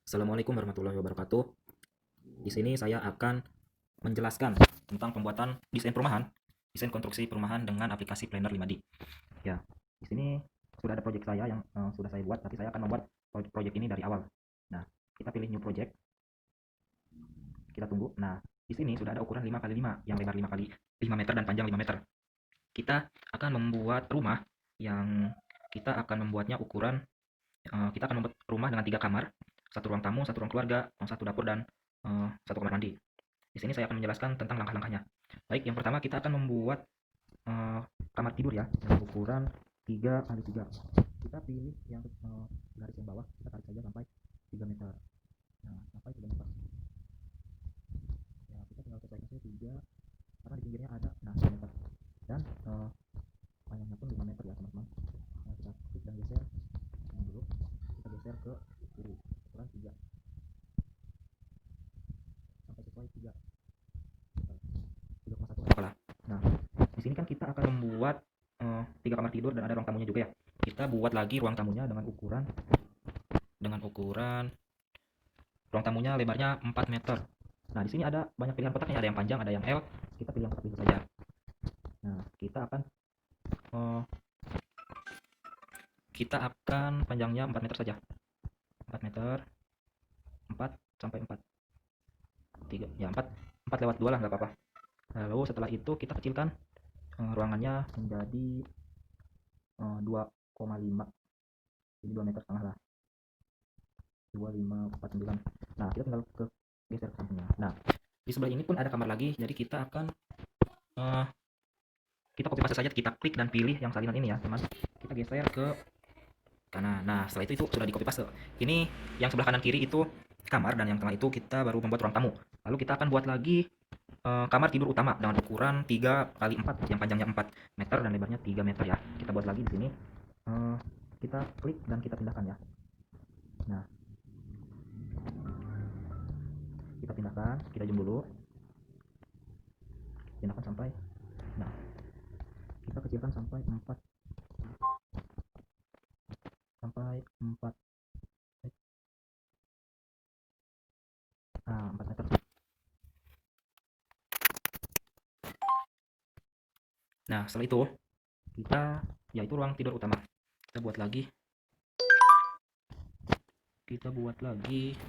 Assalamualaikum warahmatullahi wabarakatuh. Di sini saya akan menjelaskan tentang pembuatan desain perumahan, desain konstruksi perumahan dengan aplikasi Planner 5D. Ya, di sini sudah ada proyek saya yang sudah saya buat, tapi saya akan membuat proyek ini dari awal. Nah, kita pilih new project, kita tunggu. Nah, di sini sudah ada ukuran 5 kali 5 yang lebar 5 kali 5 meter dan panjang 5 meter. Kita akan membuat rumah yang kita akan membuatnya ukuran kita akan membuat rumah dengan 3 kamar, satu ruang tamu, satu ruang keluarga, satu dapur dan satu kamar mandi. Di sini saya akan menjelaskan tentang langkah-langkahnya. Baik, yang pertama kita akan membuat eh, kamar tidur ya, dengan ukuran 3 kali 3. Kita pilih yang garis yang bawah, kita tarik saja sampai 3 meter. Nah, sampai 3 meter. Ya, kita tinggal sesuaikan saja 3 karena di pinggirnya ada. Nah, 3 meter. Dan panjangnya pun 5 meter ya, teman-teman. Nah, kita klik dan geser yang dulu. Kita geser ke kiri, ukuran 3 sampai sesuai 3 3,1 kepala. Nah, di sini kan kita akan membuat 3 kamar tidur dan ada ruang tamunya juga ya. Kita buat lagi ruang tamunya dengan ukuran ruang tamunya lebarnya 4 meter. Nah, di sini ada banyak pilihan kotaknya, ada yang panjang, ada yang L. Kita pilih yang kotak itu saja. Nah, uh, kita akan panjangnya 4 meter saja. 4 meter, 4 sampai 4. 3, ya 4 lewat 2 lah, nggak apa-apa. Lalu setelah itu kita kecilkan ruangannya menjadi 2,5. Jadi 2 meter setengah lah. 2549. Nah, kita tinggal geser ke sampingnya. Nah, di sebelah ini pun ada kamar lagi, jadi kita akan uh, kita copy paste saja, kita klik dan pilih yang salinan ini ya teman, kita geser ke kanan. Nah, setelah itu sudah di copy paste. Ini yang sebelah kanan kiri itu kamar, dan yang tengah itu kita baru membuat ruang tamu. Lalu kita akan buat lagi kamar tidur utama dengan ukuran 3 kali 4 yang panjangnya 4 meter dan lebarnya 3 meter ya. Kita buat lagi di sini. Kita klik dan kita pindahkan ya. Nah, kita pindahkan, kita zoom dulu. Pindahkan sampai, nah, kita kecilkan sampai 4 nah 4 meter. Nah, setelah itu kita, yaitu ruang tidur utama, kita buat lagi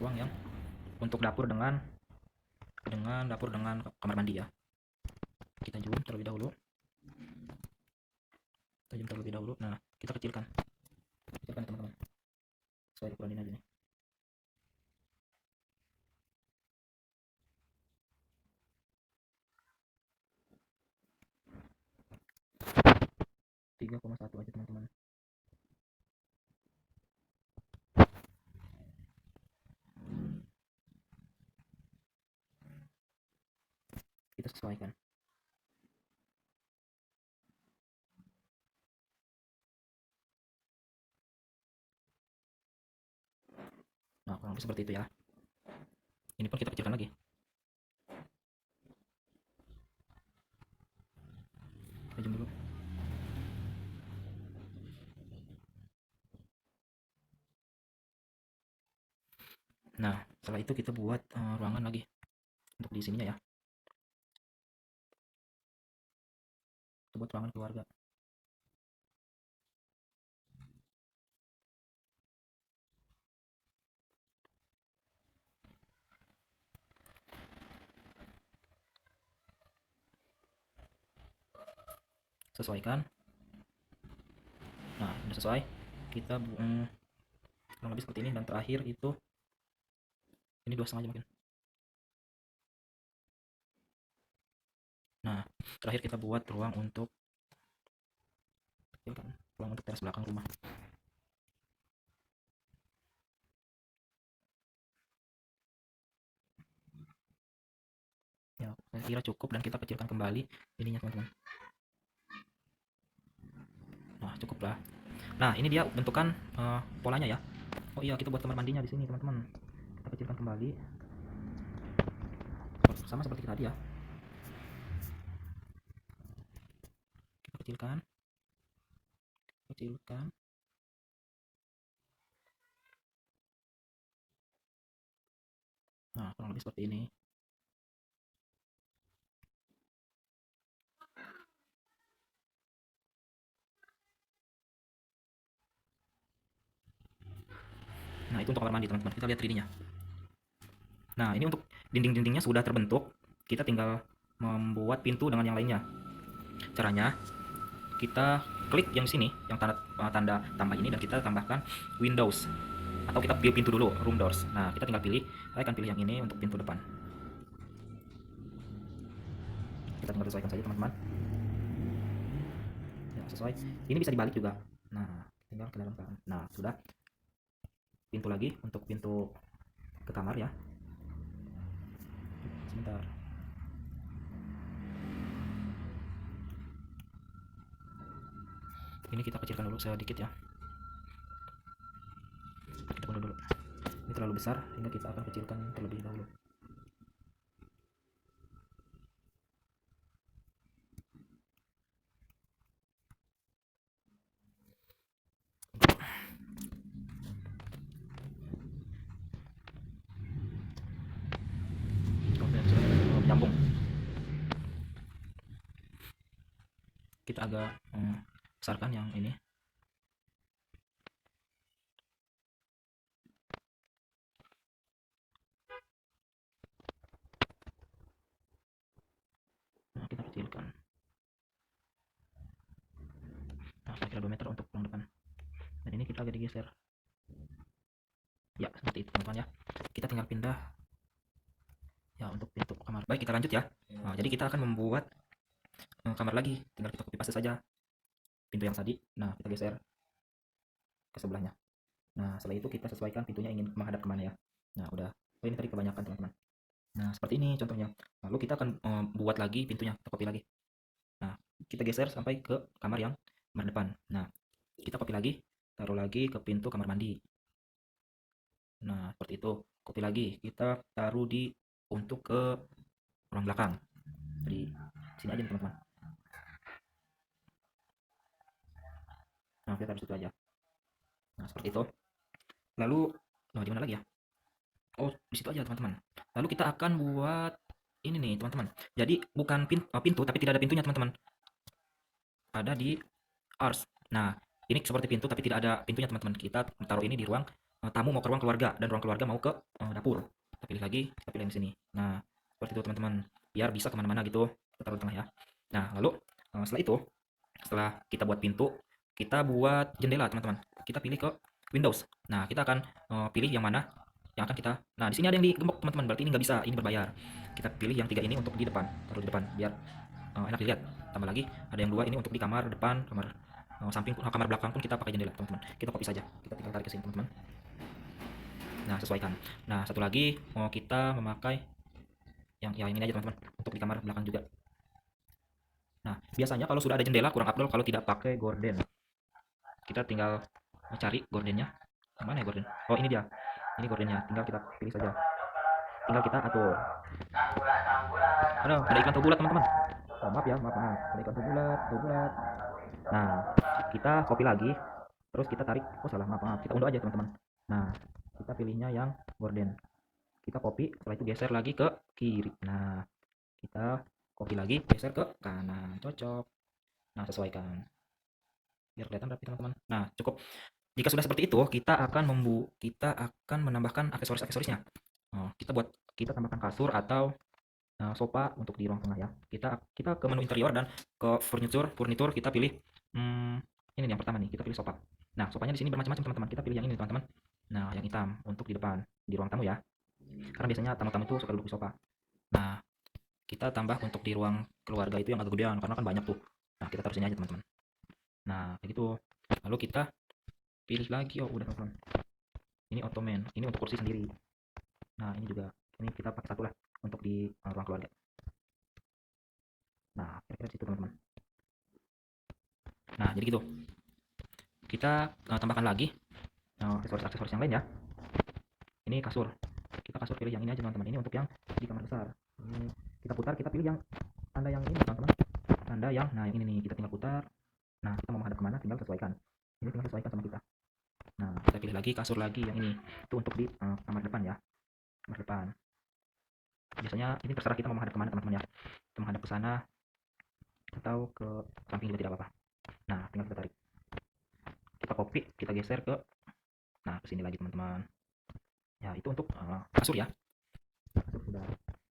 ruang yang untuk dapur dengan kamar mandi ya. Kita zoom terlebih dahulu. Nah, kita kecilkan teman-teman, sesuai ukuran ini aja nih. 3,1 aja teman-teman. Kita sesuaikan. Nah, kurang lebih seperti itu ya. Ini pun kita kecilkan lagi. Kita zoom dulu. Nah, setelah itu kita buat ruangan lagi untuk di sininya ya. Kita buat ruangan keluarga. Sesuaikan. Nah, sudah sesuai. Kita kurang lebih seperti ini, dan terakhir itu ini 2,5 aja mungkin. Nah, terakhir kita buat ruang untuk teras belakang rumah. Ya, saya kira cukup, dan kita kecilkan kembali ininya teman-teman. Nah, cukup lah. Nah, ini dia bentukan polanya ya. Oh iya, kita buat kamar mandinya di sini teman-teman. Kita kecilkan kembali, sama seperti tadi ya. Kita kecilkan. lebih seperti ini. Nah, itu untuk kamar mandi, teman-teman. Kita lihat 3D-nya. Nah, ini untuk dinding-dindingnya sudah terbentuk. Kita tinggal membuat pintu dengan yang lainnya. Caranya, kita klik yang sini, yang tanda tambah ini, dan kita tambahkan Windows. Atau kita pilih pintu dulu, room doors. Nah, kita tinggal pilih. Saya akan pilih yang ini untuk pintu depan. Kita tinggal sesuaikan saja, teman-teman. Ya, sesuai. Ini bisa dibalik juga. Nah, tinggal ke dalam kan. Nah, sudah. Pintu lagi untuk pintu ke kamar ya. Sebentar. Ini kita kecilkan dulu sedikit ya. Kita tunggu dulu. Ini terlalu besar sehingga kita akan kecilkan terlebih dahulu. Oke, sudah menyambung. Kita agak besarkan yang ini. Nah, kita kecilkan. Nah, saya kira 2 meter untuk yang depan. Dan ini kita agak digeser. Ya, seperti itu teman-teman ya. Kita tinggal pindah ya untuk pintu kamar. Baik, kita lanjut ya. Nah, jadi kita akan membuat kamar lagi. Tinggal kita copy paste saja pintu yang tadi. Nah, kita geser ke sebelahnya. Nah, setelah itu kita sesuaikan pintunya ingin menghadap kemana ya. Nah, udah. Oh, ini tadi kebanyakan teman-teman. Nah, seperti ini contohnya. Lalu kita akan buat lagi pintunya, kita copy lagi. Nah, kita geser sampai ke kamar yang kamar depan. Nah, kita copy lagi, taruh lagi ke pintu kamar mandi. Nah, seperti itu. Copy lagi, kita taruh di untuk ke ruang belakang. Jadi sini aja teman-teman. Nah, kita taruh situ aja. Nah, seperti itu. Lalu, nah di mana lagi ya? Oh, di situ aja teman-teman. Lalu kita akan buat ini nih teman-teman. Jadi bukan pintu, tapi tidak ada pintunya teman-teman. Ada di Ars. Nah, ini seperti pintu tapi tidak ada pintunya teman-teman. Kita taruh ini di ruang tamu mau ke ruang keluarga dan ruang keluarga mau ke dapur. Kita pilih lagi, kita pilih yang sini. Nah, seperti itu teman-teman. Biar bisa kemana-mana gitu. Kita taruh di tengah ya. Nah, lalu setelah itu, setelah kita buat pintu, kita buat jendela teman-teman. Kita pilih ke Windows. Nah, kita akan pilih yang mana yang akan kita. Nah, di sini ada yang digembok teman-teman. Berarti ini nggak bisa, ini berbayar. Kita pilih yang 3 ini untuk di depan, taruh di depan biar enak dilihat. Tambah lagi ada yang 2 ini untuk di kamar depan, kamar samping, kamar belakang pun kita pakai jendela teman-teman. Kita copy saja, kita tinggal tarik ke sini teman-teman. Nah, sesuaikan. Nah, satu lagi mau kita memakai yang ini aja teman-teman untuk di kamar belakang juga. Nah, biasanya kalau sudah ada jendela kurang afdol kalau tidak pakai gorden. Kita tinggal cari gordennya. Mana ya gorden? Oh, ini dia. Ini gordennya. Tinggal kita pilih saja. Tinggal kita atur. Ada iklan tahu bulat teman-teman. Oh, maaf ya, maaf. Ada iklan tahu bulat, tahu bulat. Nah, kita copy lagi, terus kita tarik. Oh salah, maaf. Kita unduh aja teman-teman. Nah, kita pilihnya yang gorden. Kita copy, setelah itu geser lagi ke kiri. Nah, kita copy lagi, geser ke kanan. Cocok. Nah, sesuaikan. Biar kelihatan rapi teman-teman. Nah, cukup. Jika sudah seperti itu, kita akan menambahkan aksesoris-aksesorisnya. Kita tambahkan kasur atau sofa untuk di ruang tengah ya. Kita ke menu interior dan ke furniture kita pilih ini nih yang pertama nih, kita pilih sofa. Nah, sofanya di sini bermacam-macam teman-teman. Kita pilih yang ini teman-teman. Nah, yang hitam untuk di depan di ruang tamu ya. Karena biasanya tamu-tamu itu suka duduk di sofa. Nah, kita tambah untuk di ruang keluarga itu yang agak gedean karena kan banyak tuh. Nah, kita taruh sini aja teman-teman. Nah, begitu. Lalu kita pilih lagi. Oh, udah teman-teman. Ini ottoman. Ini untuk kursi sendiri. Nah, ini juga. Ini kita pakai satu lah untuk di ruang keluarga. Nah, kira-kira situ teman-teman. Nah, jadi gitu. Kita tambahkan lagi aksesoris-aksesoris yang lain ya. Ini kasur. Kita kasur pilih yang ini aja teman-teman. Ini untuk yang di kamar besar. Ini kita putar, kita pilih yang tanda yang ini teman-teman. Tanda yang, nah yang ini nih kita tinggal putar. Nah, kita mau menghadap kemana tinggal sesuaikan. Ini tinggal sesuaikan sama kita. Nah, kita pilih lagi kasur lagi yang ini. Itu untuk di kamar depan ya. Kamar depan. Biasanya ini terserah kita mau menghadap kemana teman-teman ya, kita menghadap ke sana atau ke samping juga tidak apa-apa. Nah, tinggal kita tarik, kita copy, kita geser ke, nah ke sini lagi teman-teman ya. Itu untuk kasur ya, kasur sudah.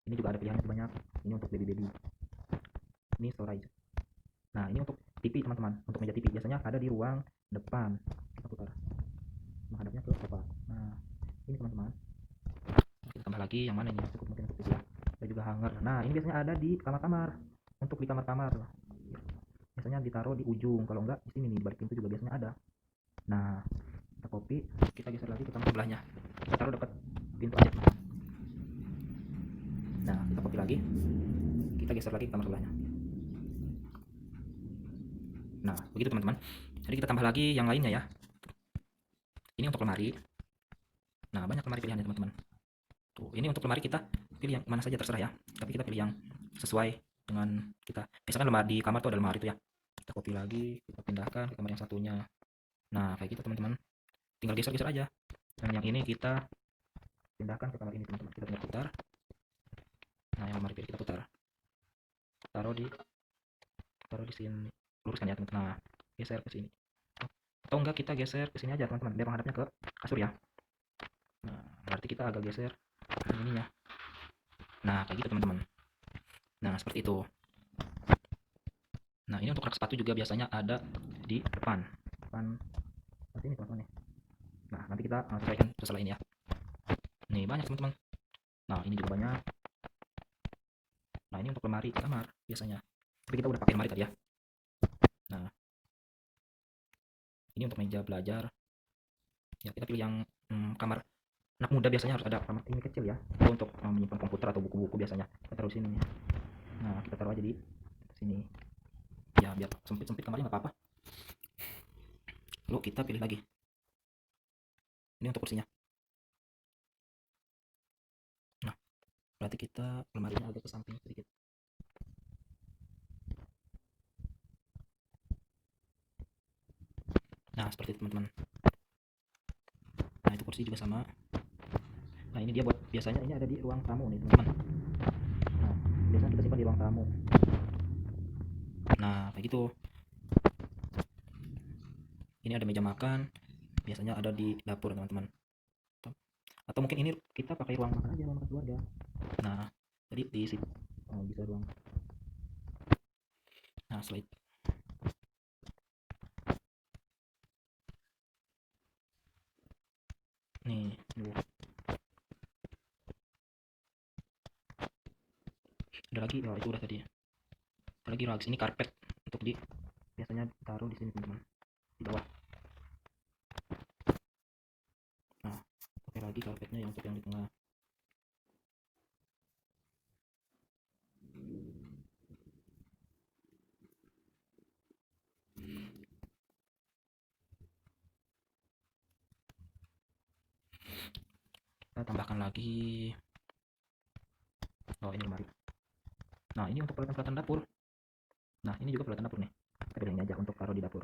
Ini juga ada pilihannya banyak, ini untuk baby, ini storage. Nah, ini untuk TV teman-teman, untuk meja TV biasanya ada di ruang depan. Kita putar menghadapnya ke sofa. Nah, ini teman-teman, kita tambah lagi yang mana ini, cukup mungkin untuk TV ya. Ada juga hanger. Nah, ini biasanya ada di kamar-kamar, untuk di kamar-kamar biasanya ditaruh di ujung, kalau enggak di sini nih, di balik pintu juga biasanya ada. Nah, kita copy, kita geser lagi ke kamar sebelahnya, kita taruh dekat pintu aja teman-teman. Nah, kita copy lagi, kita geser lagi ke kamar sebelahnya. Nah, begitu teman-teman. Jadi kita tambah lagi yang lainnya ya. Ini untuk lemari. Nah, banyak lemari pilihannya teman-teman. Tuh, ini untuk lemari kita pilih yang mana saja terserah ya. Tapi kita pilih yang sesuai dengan kita. Misalkan lemari di kamar tuh ada lemari itu ya. Kita copy lagi, kita pindahkan ke kamar yang satunya. Nah, kayak gitu teman-teman. Tinggal geser-geser aja. Dan yang ini kita pindahkan ke kamar ini teman-teman. Kita tinggal putar. Nah, yang lemari kita putar. Taruh di sini. Luruskan ya teman-teman. Nah, geser ke sini. Atau enggak kita geser ke sini aja teman-teman, biar menghadapnya ke kasur ya. Nah, berarti kita agak geser ininya. Nah, kayak gitu teman-teman. Nah, seperti itu. Nah, ini untuk rak sepatu juga biasanya ada di depan seperti ini teman-teman nih. Nah, nanti kita sesuaikan setelah ini ya. Nih, banyak teman-teman. Nah, ini juga banyak. Nah, ini untuk lemari kamar biasanya, tapi kita udah pakai lemari tadi ya. Nah, ini untuk meja belajar ya, kita pilih yang kamar anak muda biasanya harus ada kamar ini kecil ya, itu untuk menyimpan komputer atau buku-buku biasanya kita taruh sini. Nah, kita taruh aja di sini ya, biar sempit-sempit kamarnya nggak apa-apa. Lalu kita pilih lagi, ini untuk kursinya. Nah, berarti kita lemarinya agak ke samping sedikit. Nah, seperti itu teman-teman. Nah, itu kursi juga sama. Nah, ini dia buat, biasanya ini ada di ruang tamu nih teman-teman. Nah, biasanya kita simpan di ruang tamu. Nah, kayak gitu. Ini ada meja makan, biasanya ada di dapur teman-teman. Atau mungkin ini kita pakai ruang makan aja, ruang makan keluarga. Nah, jadi di situ bisa ruang. Nah, slide. Nih, dulu. Ada lagi, oh itu udah tadi. Ada lagi rugs, ini karpet untuk di, biasanya taruh di sini teman-teman, di bawah. Nah, pakai lagi karpetnya yang untuk yang di tengah. Kita tambahkan lagi, oh ini lemari. Nah, ini untuk peralatan-peralatan dapur. Nah, ini juga peralatan dapur nih, kita pilih ini aja untuk taruh di dapur.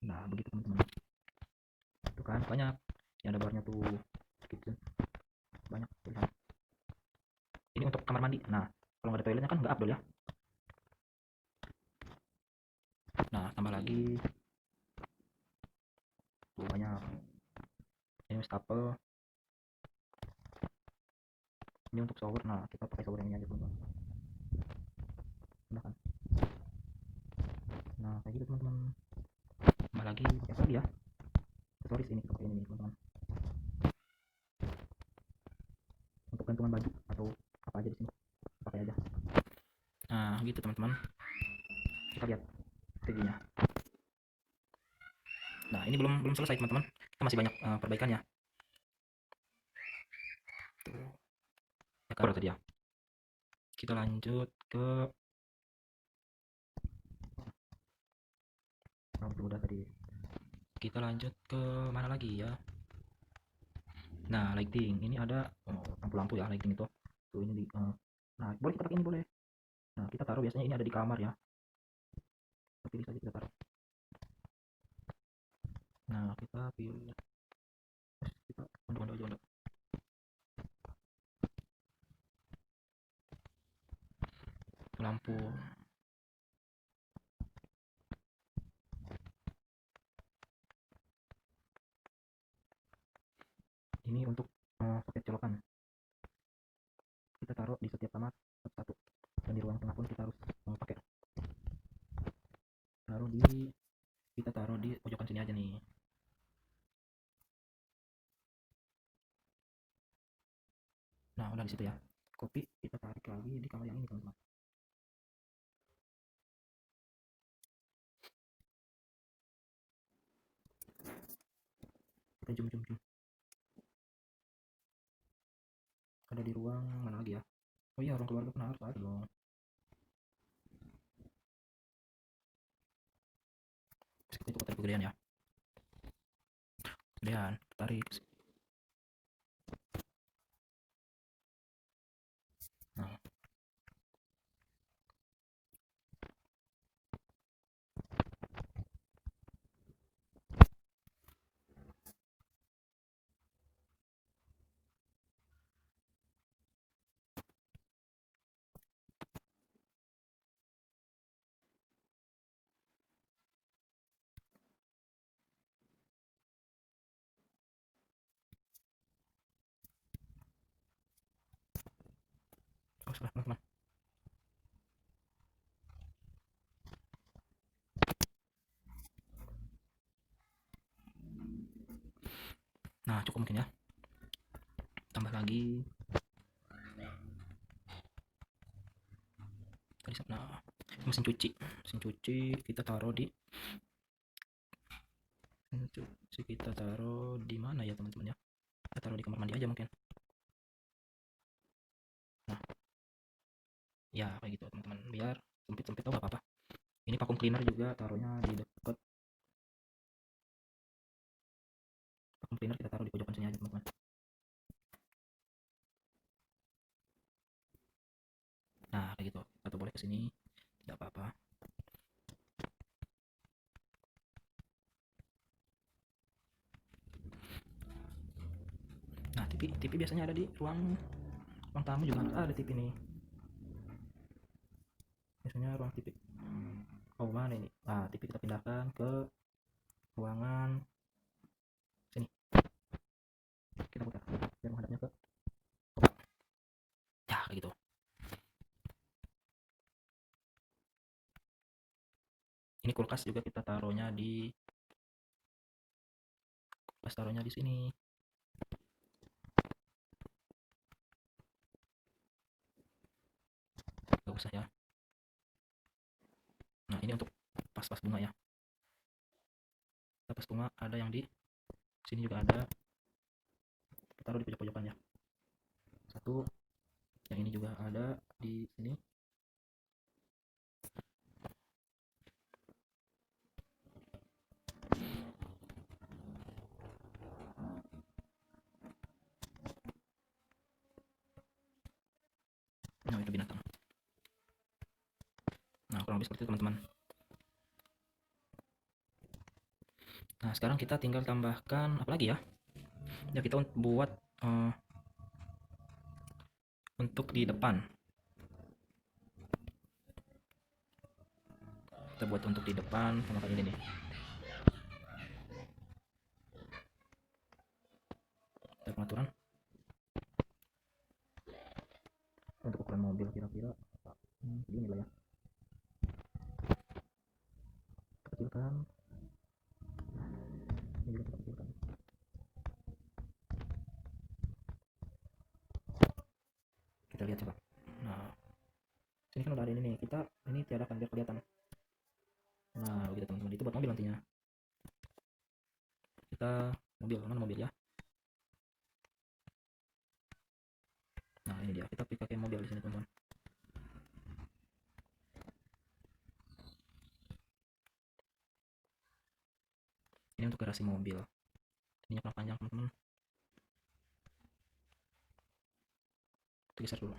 Nah, begitu teman-teman. Itu kan banyak yang ada barnya tuh, gitu. Banyak pilihan. Ini untuk kamar mandi. Nah, kalau nggak ada toiletnya kan nggak abdol ya. Nah, tambah lagi, tuh banyak. Ini wastafel, ini untuk shower. Nah, kita pakai shower yang ini aja teman-teman. Kan, nah kayak gitu teman-teman. Tambah lagi pakai apa lagi ya, aksesoris ini kita pakai ini teman-teman, untuk gantungan baju atau apa aja di sini pakai aja. Nah gitu teman-teman, kita lihat videonya. Nah, ini belum selesai teman-teman, kita masih banyak perbaikannya tuh ya kan, tadi ya. Kita lanjut ke, oh, itu udah tadi. Kita lanjut ke mana lagi ya. Nah, lighting ini ada lampu-lampu ya, lighting itu tuh ini di nah boleh kita pakai ini, boleh. Nah, kita taruh biasanya ini ada di kamar ya, kita pilih saja, kita taruh. Nah, kita pilih, kita ondok aja, ondok. lampu. Ini untuk soket colokan, kita taruh di setiap kamar satu-satu, dan di ruang tengah pun kita harus pakai. Kita taruh di pojokan sini aja nih. Nah, udah di situ ya. Kopi kita tarik lagi di kamar yang ini, teman-teman. Kita zoom. Ada di ruang mana lagi ya? Oh iya, ruang keluarga pun harus ada dong. Terus kita tarik kegedean ya. Kemudian tarik. Nah, oh salah teman-teman. Nah, cukup mungkin ya. Tambah lagi. Nah, mesin cuci kita taruh di mana ya teman-teman ya? Kita taruh di kamar mandi aja mungkin. Nah, ya kayak gitu teman-teman, biar sempit oh apa-apa. Ini vacuum cleaner juga taruhnya di dekat. Vacuum cleaner kita taruh di pojokan sini aja teman-teman. Nah kayak gitu, atau boleh ke sini, tidak apa-apa. Nah, TV biasanya ada di ruang tamu juga ada TV nih. Biasanya ruang TV. Oh mana ini? Nah, TV kita pindahkan ke ruangan sini. Kita putar biar menghadapnya ke sofa. Ya kayak gitu. Ini kulkas juga kita taruhnya di sini. Gak usah ya. Nah, ini untuk pas bunga ya. Pas bunga ada yang di sini juga ada. Kita taruh di pojok-pojokan ya. Satu. Yang ini juga ada di sini. Nah, itu binatang. Nah, kurang lebih seperti itu teman-teman. Nah, sekarang kita tinggal tambahkan apa lagi ya? Ya, kita buat untuk di depan. Kita buat untuk di depan sama kayak ini nih. Kita pengaturan untuk ukuran mobil kira-kira segini lah ya. Kecilkan. Ini juga kita kecilkan. Kita lihat coba. Nah, sini kan udah ada ini nih. Kita ini tiadakan biar kelihatan. Nah, begitu teman-teman. Itu buat mobil nantinya. Kita mana mobil ya? Nah, ini dia. Kita pakai mobil di sini teman-teman. Ini untuk garasi mobil. Ini yang panjang teman-teman. Kita geser dulu.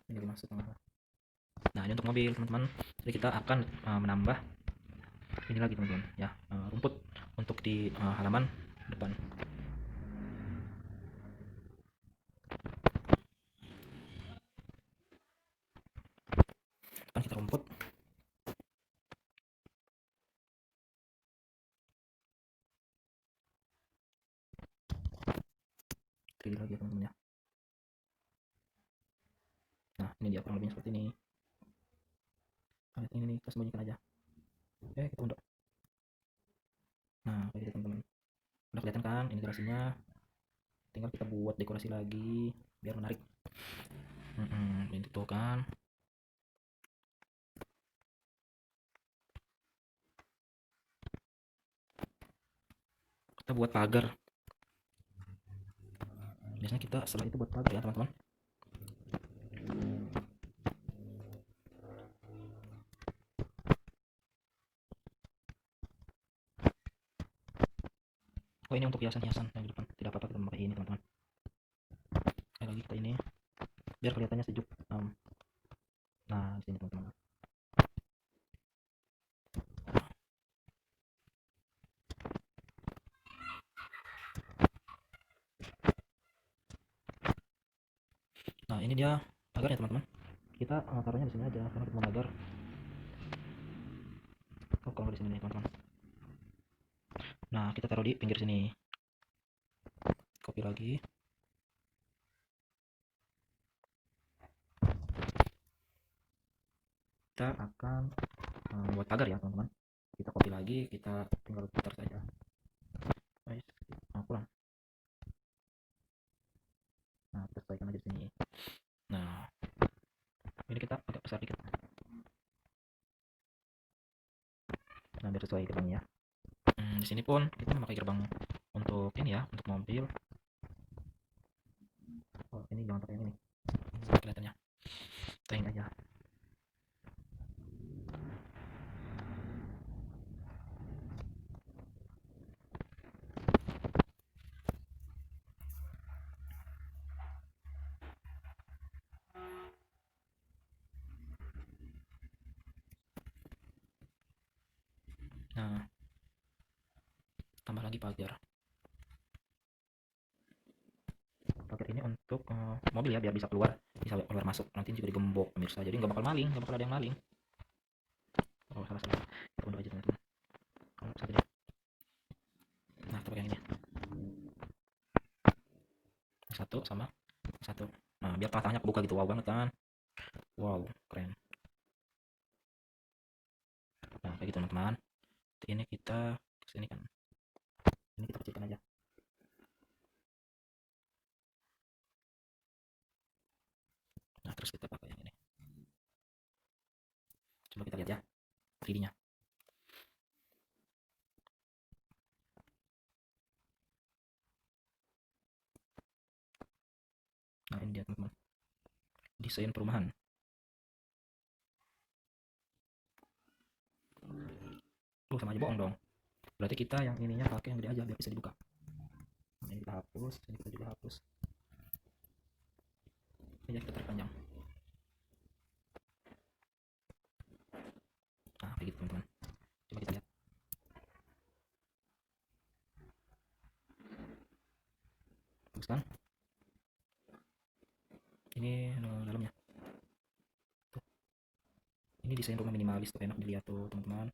Ini 5,5. Nah, ini untuk mobil teman-teman. Jadi kita akan menambah ini lagi teman-teman ya, rumput untuk di halaman depan. kayak gini lagi ya teman-teman ya. Nah ini dia kurang lebihnya seperti ini. Nah, ini nih kita sembunyikan aja. Kita undur. Nah kayak gitu teman-teman, udah kelihatan kan ini garasinya. Tinggal kita buat dekorasi lagi biar menarik. Ini tuh kan. Kita buat pagar. Biasanya kita setelah itu buat pagar ya teman-teman. Oh ini untuk hiasan-hiasan yang di depan, tidak apa-apa kita memakai ini teman-teman. Lagi kita ini biar kelihatannya sejuk. Nah di sini teman-teman. Nah ini dia pagarnya teman-teman. Kita taruhnya di sini aja karena kita mau pagar. Oh kalau di sini nih teman-teman. Nah kita taruh di pinggir sini. Copy lagi. Kita akan buat pagar ya teman-teman. Kita copy lagi, kita tinggal putar saja. Kurang. Nah kita sesuaikan aja di sini. Nah ini kita agak besar dikit. Nah biar sesuai gerbangnya. Di sini pun kita memakai gerbang untuk ini ya, untuk mobil. Oh ini jangan pakai ini, kelihatannya tank aja. Nah tambah lagi pagar. Pagar ini untuk mobil ya, biar bisa keluar masuk, nanti juga digembok pemirsa, jadi nggak bakal maling, nggak bakal ada yang maling. Oh salah kita undur aja teman-teman. Satu deh. Nah kita pakai yang ini satu sama satu. Nah biar tengah-tengahnya kebuka gitu, wow banget kan, wow keren. Nah kayak gitu teman-teman. Ini kita kesini kan, ini kita kecilkan aja. Nah terus kita pakai yang ini, coba kita lihat ya 3D nya. Nah ini dia teman-teman, desain perumahan. Sama aja bohong dong, berarti kita yang ininya pakai yang gede aja biar bisa dibuka. Nah, ini kita hapus, ini kita juga hapus. Ini ya kita tarik panjang. Nah kayak gitu teman-teman, coba kita lihat. Bagus kan, ini dalamnya tuh. Ini desain rumah minimalis tuh, enak dilihat tuh teman-teman.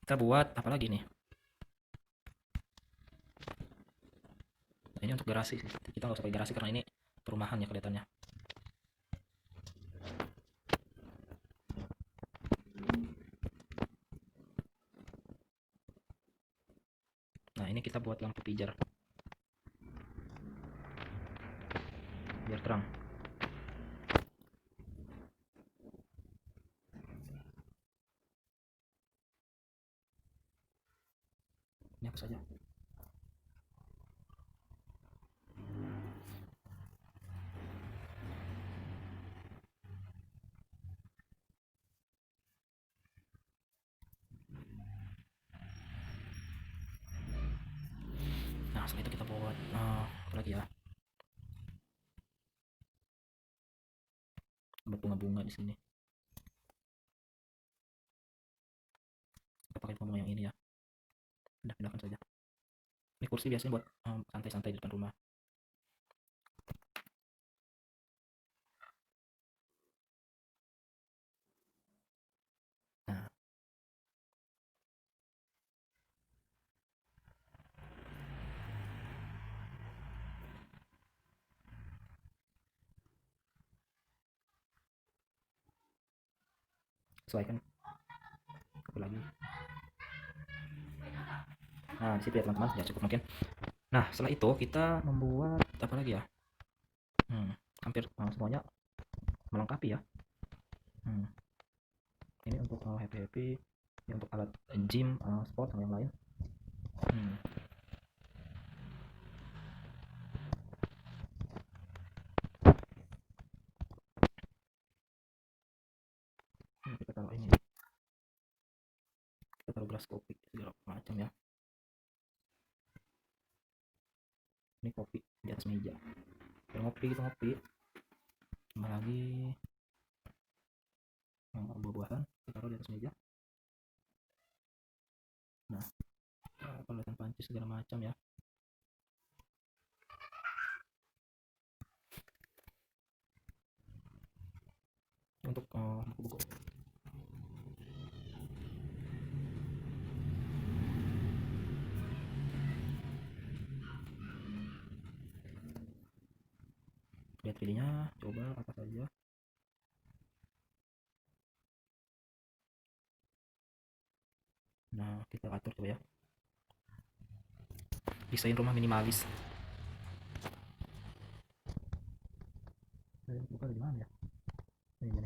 Kita buat apa lagi nih? Nah, ini untuk garasi sih. Kita nggak usah pakai garasi karena ini perumahan ya kelihatannya. Nah ini kita buat lampu pijar biar terang. Ini apa saja. Nah setelah itu kita buat apa lagi ya, buat bunga-bunga di sini. Kita pakai bunga yang ini ya, pindah-pindahkan saja. Ini kursi biasanya buat santai-santai di depan rumah. Nah sesuaikan apa lagi. Nah, di situ ya teman-teman, ya cukup mungkin. Nah, setelah itu kita membuat apa lagi ya? Hampir semuanya melengkapi ya. Ini untuk happy, ini untuk alat gym, sport sama yang lain. Kita taruh ini, kita taruh gelas kopi segala macam ya. Ini kopi di atas meja, kita ngopi, sama lagi buah-buahan kita taruh di atas meja. Nah, peralatan panci segala macam ya. Untuk buku-buku. Lihat 3D-nya, coba apa saja. Nah, kita atur coba ya. Desain rumah minimalis. Buka di mana ya? Ini.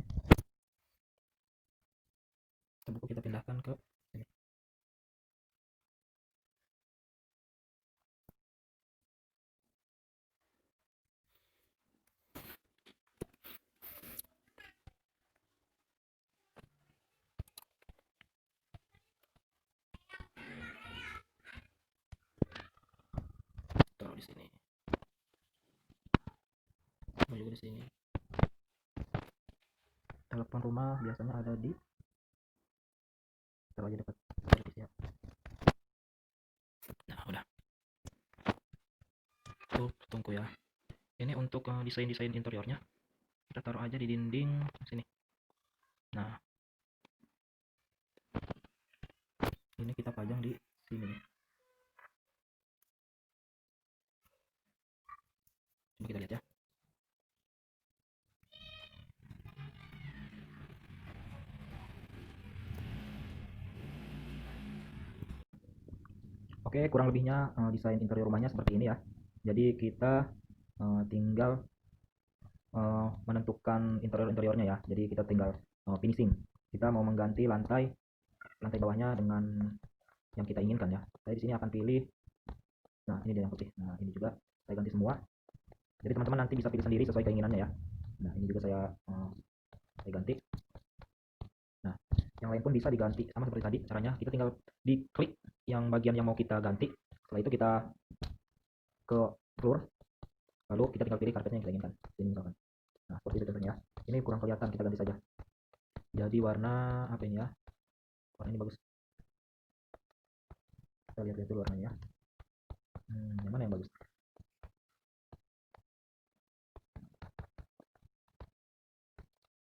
Buku kita pindahkan ke sini. Taruh di sini. Juga di sini. Telepon rumah biasanya ada di taruh aja dekat servis ya. Nah, udah. Tuh, tunggu ya. Ini untuk desain interiornya. Kita taruh aja di dinding sini. Nah, ini kita pajang di sini. Coba kita lihat ya. Oke, kurang lebihnya desain interior rumahnya seperti ini ya. Jadi kita tinggal menentukan interiornya ya. Jadi kita tinggal finishing. Kita mau mengganti lantai bawahnya dengan yang kita inginkan ya. Saya di sini akan pilih. Nah, ini dia yang putih. Nah, ini juga saya ganti semua. Jadi teman-teman nanti bisa pilih sendiri sesuai keinginannya ya. Nah, ini juga saya ganti. Nah, yang lain pun bisa diganti sama seperti tadi caranya. Kita tinggal diklik yang bagian yang mau kita ganti. Setelah itu kita ke floor, lalu kita tinggal pilih karpetnya yang kita inginkan. Ini misalkan. Nah, seperti itu contohnya. Ini kurang kelihatan, kita ganti saja. Jadi warna apa ini ya? Warna ini bagus. Kita lihat dulu warnanya. Yang mana yang bagus?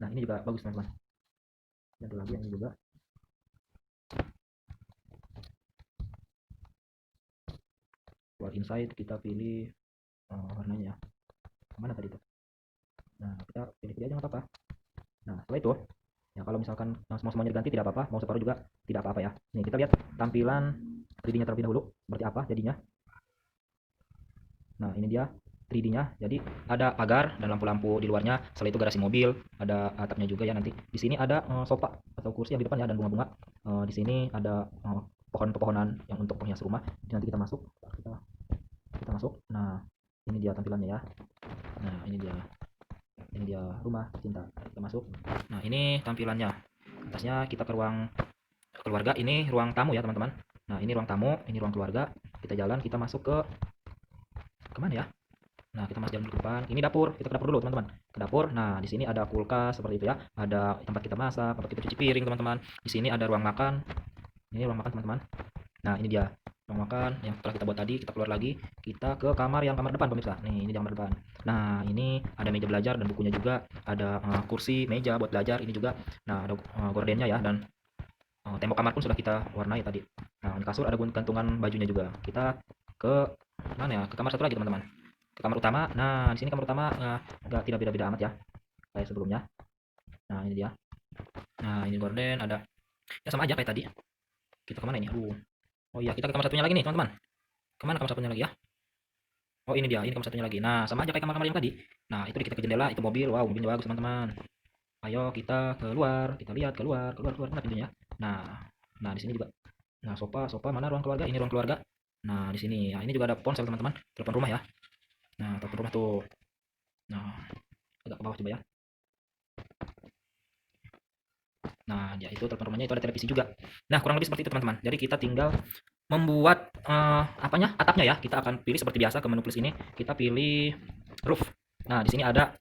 Nah, ini juga bagus teman-teman. Satu lagi yang ini juga. Wall inside kita pilih warnanya. Mana tadi tuh? Nah, kita pilih aja nggak apa-apa. Nah, setelah itu ya kalau misalkan semuanya diganti tidak apa-apa, mau separuh juga tidak apa-apa ya. Nih kita lihat tampilan 3D-nya terlebih dahulu seperti apa jadinya. Nah, ini dia 3D-nya. Jadi ada pagar dan lampu-lampu di luarnya. Setelah itu garasi mobil, ada atapnya juga ya nanti. Di sini ada sofa atau kursi yang di depannya dan bunga-bunga. Di sini ada pohon-pohonan yang untuk penghias rumah. Jadi nanti kita masuk, kita masuk. Nah, ini dia tampilannya ya. Nah, ini dia rumah cinta. Kita masuk. Nah, ini tampilannya. Atasnya kita ke ruang keluarga. Ini ruang tamu ya teman-teman. Nah, ini ruang tamu, ini ruang keluarga. Kita jalan, kita masuk ke kemana ya? Nah, kita masuk jalan ke depan. Ini dapur. Kita ke dapur dulu teman-teman. Ke dapur. Nah, di sini ada kulkas seperti itu ya. Ada tempat kita masak, tempat kita cuci piring teman-teman. Di sini ada ruang makan. Ini ruang makan teman-teman. Nah, ini dia ruang makan yang telah kita buat tadi. Kita keluar lagi, kita ke kamar depan pemirsa. Nih, ini kamar depan. Nah, ini ada meja belajar dan bukunya juga. Ada kursi, meja buat belajar. Ini juga. Nah, ada gordennya ya dan tembok kamar pun sudah kita warnai tadi. Nah, di kasur ada gantungan bajunya juga. Kita ke mana ya? Ke kamar satu lagi teman-teman. Ke kamar utama. Nah, di sini kamar utama tidak beda-beda amat ya kayak sebelumnya. Nah, ini dia. Nah, ini gorden ada. Ya sama aja kayak tadi. Kita kemana ini? Oh iya, kita ke kamar satunya lagi nih, teman-teman. Kemana kamar satunya lagi ya? Oh ini dia, ini kamar satunya lagi. Nah, sama aja kayak kamar-kamar yang tadi. Nah, itu kita ke jendela, itu mobil. Wow, mobilnya bagus, teman-teman. Ayo kita keluar, kita lihat keluar, keluar, keluar mana pintunya? Nah, nah di sini juga. Nah, sofa, sofa mana ruang keluarga? Ini ruang keluarga. Nah, di sini. Nah, ini juga ada ponsel, teman-teman. Telepon rumah ya. Nah, telepon rumah tuh. Nah, agak ke bawah coba ya. Nah, ya itu telepon rumahnya itu ada televisi juga. Nah, kurang lebih seperti itu, teman-teman. Jadi kita tinggal membuat apanya? Atapnya ya. Kita akan pilih seperti biasa ke menu plus ini. Kita pilih roof. Nah, di sini ada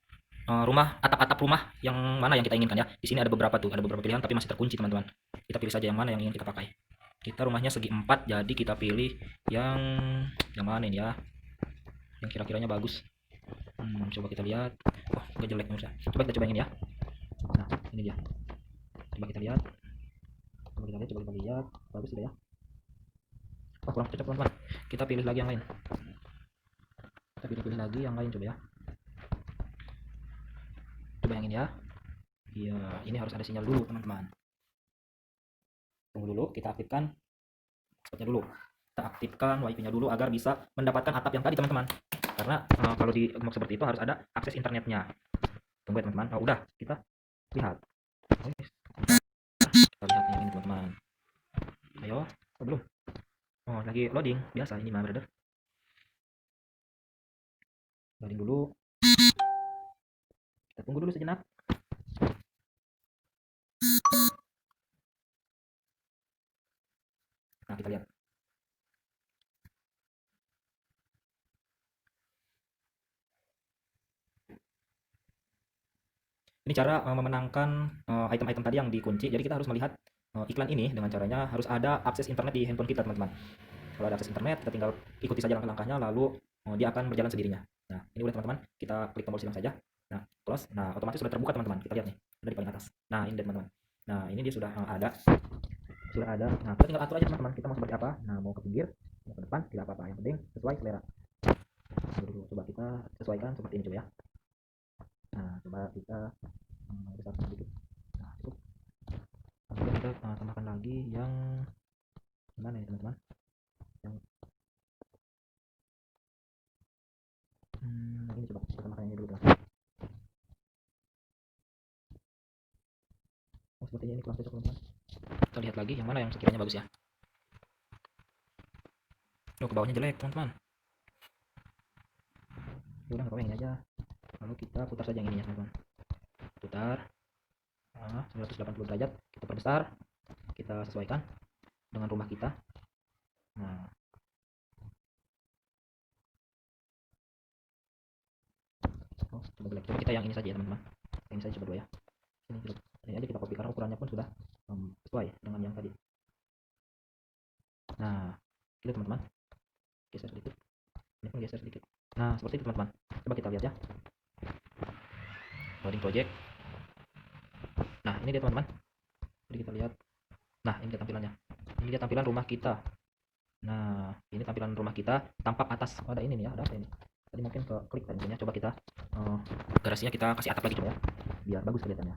rumah atap-atap rumah yang mana yang kita inginkan ya. Di sini ada beberapa tuh, ada beberapa pilihan tapi masih terkunci, teman-teman. Kita pilih saja yang mana yang ingin kita pakai. Kita rumahnya segi 4, jadi kita pilih yang mana ini ya? Yang kira-kiranya bagus. Coba kita lihat. Wah, agak jelek menurut saya. Coba kita coba yang ini ya. Nah, ini dia. Coba kita lihat. Coba kita lihat. Bagus sudah ya. Wah, kurang cocok, teman-teman. Kita pilih lagi yang lain. Kita pilih lagi yang lain coba ya. Coba yang ini ya. Iya, ini harus ada sinyal dulu, teman-teman. Tunggu dulu, kita aktifkan hotspotnya dulu. Kita aktifkan wifi-nya dulu agar bisa mendapatkan atap yang tadi, teman-teman. Karena kalau di rumah seperti itu harus ada akses internetnya. Tunggu ya, teman-teman. Oh, udah, kita lihat. Kita lihat yang ini, teman-teman. Ayo, oh, belum. Oh, lagi loading. Biasa ini mah, brother. Loading dulu. Kita tunggu dulu sejenak. Nah, kita lihat. Ini cara memenangkan item-item tadi yang dikunci. Jadi kita harus melihat iklan ini dengan caranya harus ada akses internet di handphone kita, teman-teman. Kalau ada akses internet, kita tinggal ikuti saja langkah-langkahnya, lalu dia akan berjalan sendirinya. Nah, ini udah, teman-teman. Kita klik tombol silang saja. Nah, close. Nah, otomatis sudah terbuka, teman-teman. Kita lihat nih, ada di paling atas. Nah, ini, teman-teman. Nah, ini dia sudah ada. Sudah ada. Nah, kita tinggal atur aja, teman-teman. Kita mau seperti apa? Nah, mau ke pinggir, mau ke depan, tidak apa-apa. Yang penting sesuai selera. Coba kita sesuaikan seperti ini coba ya. Nah, coba kita besarkan sedikit. Nah, cukup. Kemudian kita tambahkan lagi yang mana ya, teman-teman? Yang ini coba kita tambahkan ini dulu, teman. Oh, sepertinya ini kurang cocok, teman-teman. Kita lihat lagi yang mana yang sekiranya bagus ya. Oh, ke bawahnya jelek, teman-teman. Ya udah, nggak apa-apa, yang ini aja. Lalu kita putar saja yang ininya, teman-teman. Putar. 180 derajat. Kita perbesar. Kita sesuaikan dengan rumah kita. Nah, oh, coba jelek. Coba kita yang ini saja ya, teman-teman. Yang ini saja coba dulu ya. Ini aja kita copy karena ukurannya pun sudah sesuai dengan yang tadi. Nah, gitu, teman-teman. Geser sedikit. Ini pun geser sedikit. Nah, seperti itu, teman-teman. Coba kita lihat ya. Loading project. Nah, ini dia, teman-teman. Jadi kita lihat. Nah, ini dia tampilannya. Ini dia tampilan rumah kita. Nah, ini tampilan rumah kita. Tampak atas. Oh, ada ini nih ya. Ada apa ini? Tadi mungkin ke klik tadi ya. Coba kita garasinya kita kasih atap lagi coba ya. Biar bagus kelihatannya.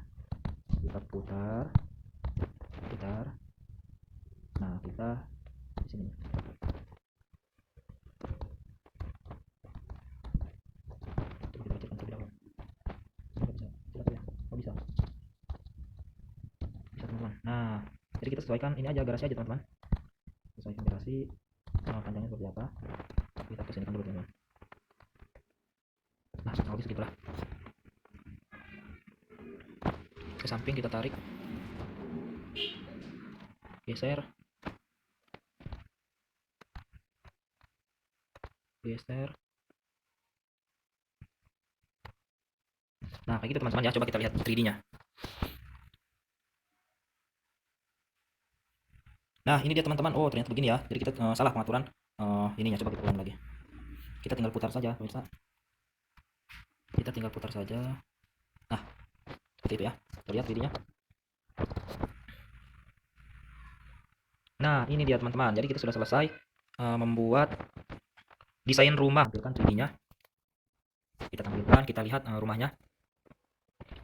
Kita putar. Putar. Nah, kita di sini. Nah, jadi kita sesuaikan ini aja garasi aja, teman-teman. Sesuaikan garasi panjangnya seperti apa. Kita kesinikan dulu, teman-teman. Nah, kurang lebih segitulah. Ke samping kita tarik, geser, geser. Nah, kayak gitu, teman-teman ya. Coba kita lihat 3D-nya. Nah, ini dia, teman-teman. Oh, ternyata begini ya. Jadi kita salah pengaturan ininya. Coba kita ulang lagi. Kita tinggal putar saja, pemirsa. Kita tinggal putar saja. Nah, seperti itu ya. Kita lihat 3D-nya. Nah, ini dia, teman-teman. Jadi kita sudah selesai membuat desain rumah. Tampilkan 3D-nya. Kita tampilkan, kita lihat rumahnya.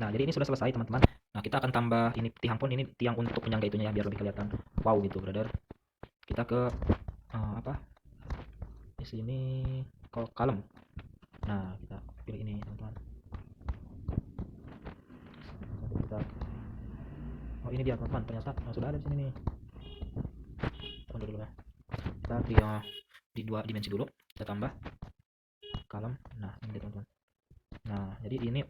Nah, jadi ini sudah selesai teman-teman. Nah, kita akan tambah ini tiang pun, ini tiang untuk penyangga itunya ya, biar lebih kelihatan wow gitu brother. Kita ke apa di sini, kalem. Nah, kita pilih ini teman-teman. Kita, oh ini dia teman-teman, ternyata sudah ada di sini nih. Tunggu dulu ya, kita di dua dimensi dulu, kita tambah kalem. Nah ini dia teman-teman. Nah jadi ini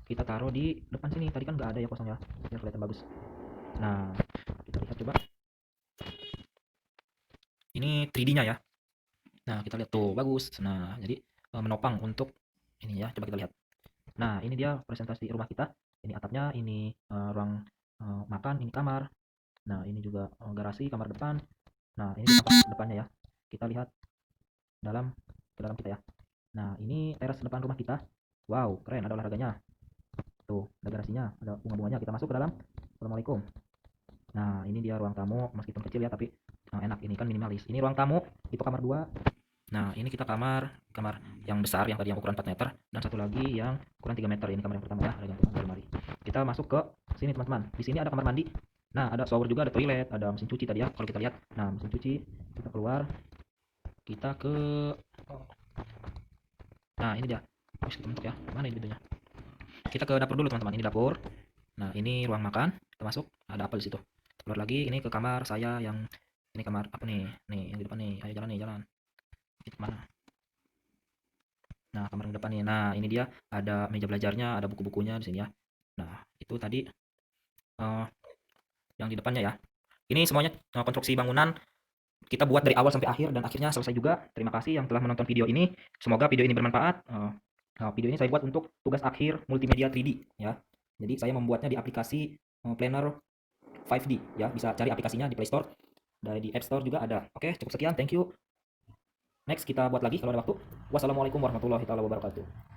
kita taruh di depan sini, tadi kan nggak ada ya kosong ya, biar kelihatan bagus. Nah kita lihat coba, ini 3D nya ya. Nah kita lihat tuh bagus. Nah jadi menopang untuk ini ya, coba kita lihat. Nah ini dia presentasi rumah kita, ini atapnya, ini ruang makan, ini kamar. Nah ini juga garasi, kamar depan. Nah ini tampak depannya ya, kita lihat dalam ke dalam kita ya. Nah ini teras depan rumah kita. Wow keren, ada olahraganya tuh, ada garasinya, ada bunga-bunganya. Kita masuk ke dalam. Assalamualaikum. Nah ini dia ruang tamu, meskipun kecil ya tapi enak, ini kan minimalis. Ini ruang tamu, itu kamar 2. Nah ini kita kamar yang besar, yang tadi yang ukuran 4 meter, dan satu lagi yang ukuran 3 meter. Ini kamar yang pertama ya, ada gantungan lemari. Kita masuk ke sini teman-teman. Di sini ada kamar mandi. Nah ada shower juga, ada toilet, ada mesin cuci tadi ya kalau kita lihat. Nah mesin cuci, kita keluar, kita ke, nah ini dia. Bentuk ya, mana ini videonya. Kita ke dapur dulu teman-teman, ini dapur. Nah ini ruang makan, kita masuk, ada apel di situ. Keluar lagi, ini ke kamar saya yang ini, kamar apa nih, yang di depan nih. Ayo jalan nih, jalan. Itu mana? Nah kamar yang depan nih. Nah ini dia, ada meja belajarnya, ada buku-bukunya di sini ya. Nah itu tadi yang di depannya ya. Ini semuanya konstruksi bangunan kita buat dari awal sampai akhir, dan akhirnya selesai juga. Terima kasih yang telah menonton video ini. Semoga video ini bermanfaat. Video ini saya buat untuk tugas akhir multimedia 3D ya. Jadi saya membuatnya di aplikasi Planner 5D ya. Bisa cari aplikasinya di Play Store, dan di App Store juga ada. Oke, cukup sekian. Thank you. Next kita buat lagi kalau ada waktu. Wassalamualaikum warahmatullahi wabarakatuh.